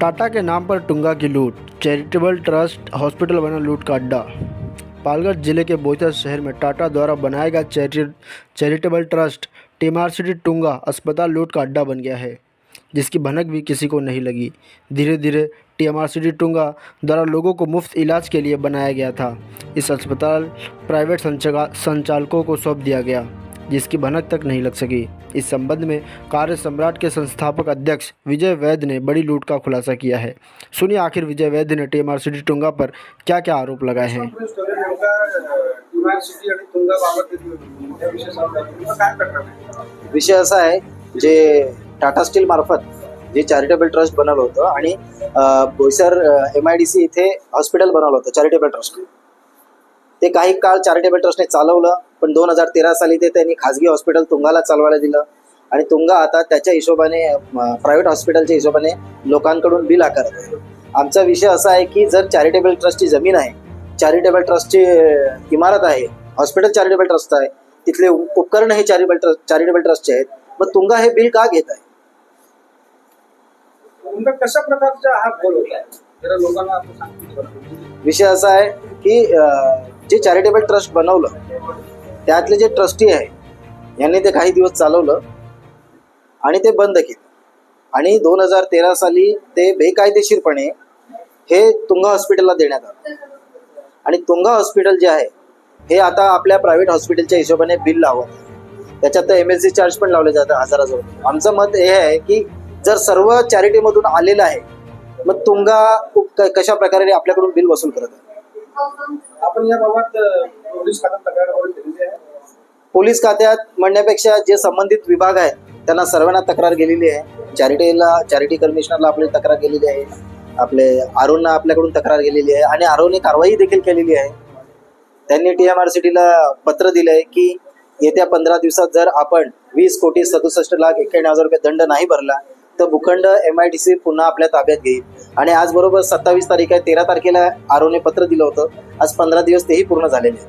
टाटा के नाम पर टुंगा की लूट, चैरिटेबल ट्रस्ट हॉस्पिटल बना लूट का अड्डा। पालघर जिले के बोईसर शहर में टाटा द्वारा बनाया गया चैरिटेबल ट्रस्ट टीएमआरसीटी टुंगा अस्पताल लूट का अड्डा बन गया है, जिसकी भनक भी किसी को नहीं लगी। धीरे धीरे टीएमआरसीटी टुंगा द्वारा लोगों को मुफ्त इलाज के लिए बनाया गया था। इस अस्पताल प्राइवेट संचालकों को सौंप दिया गया, जिसकी भनक तक नहीं लग सकी। इस संबंध में कार्य सम्राट के संस्थापक अध्यक्ष विजय वैद्य ने बड़ी लूट का खुलासा किया है। सुनिए आखिर विजय वैद्य ने टीएमआरसीटी टुंगा पर क्या क्या आरोप लगाए हैं। विषय असा आहे, जे टाटा स्टील मार्फत जे चॅरिटेबल ट्रस्ट बनवलं होतं आणि बोईसर MIDC इथे हॉस्पिटल बनवलं होतं चॅरिटेबल ट्रस्ट. ते काही काळ चॅरिटेबल ट्रस्टने चालवलं, पण 2013 साली ते त्यांनी खाजगी हॉस्पिटल तुंगाला चालवायला दिलं आणि तुंगा आता त्याच्या हिशोबाने प्रायव्हेट हॉस्पिटलच्या हिशोबाने लोकांकडून बिल आकारत आहे. आमचा विषय असा आहे की जर चॅरिटेबल ट्रस्टची जमीन आहे, चॅरिटेबल ट्रस्टची इमारत आहे, हॉस्पिटल चॅरिटेबल ट्रस्ट आहे, तिथले उपकरण हे चॅरिटेबल ट्रस्टचे आहेत, मग तुंगा हे बिल का घेत आहे? कशा प्रकारचा हा गोल होता जरा लोकांना आपण सांगतो. विषय असा आहे की जे चॅरिटेबल ट्रस्ट बनवलं त्यातले जे ट्रस्टी आहे यांनी ते काही दिवस चालवलं आणि ते बंद केलं आणि 2013 साली ते बेकायदेशीरपणे हे तुंगा हॉस्पिटलला देण्यात आलं आणि तुंगा हॉस्पिटल जे आहे हे आता आपल्या प्रायव्हेट हॉस्पिटलच्या हिशोबाने बिल लावत, त्याच्यात MSG चार्ज पण लावले जातात हजाराचं रुपये. आमचं मत हे आहे की जर सर्व चॅरिटीमधून आलेलं आहे, मग तुंगा कशा प्रकारे आपल्याकडून बिल वसूल करत आहे? आपण याबाबत पोलीस खात्यात तक्रार वगैरे केलेली आहे. पोलीस खात्यात म्हणण्यापेक्षा जे संबंधित विभाग आहेत त्यांना सर्वांना तक्रार गेलेली आहे. चॅरिटी कमिशनरला आपली तक्रार गेलेली आहे, आपले आरोना आपल्याकडून तक्रार गेलेली आहे आणि आरोने कारवाई देखील केलेली आहे. त्यांनी TMRCTला पत्र दिलंय की येत्या 15 दिवसात जर आपण 20,67,91,000 रुपये दंड नाही भरला तर भूखंड MIDC पुन्हा आपल्या ताब्यात घेईल. आणि आज बरोबर 27 तारीख आहे, 13 तारखेला आरोने पत्र दिलं होतं, आज 15 दिवस तेही पूर्ण झालेले आहेत.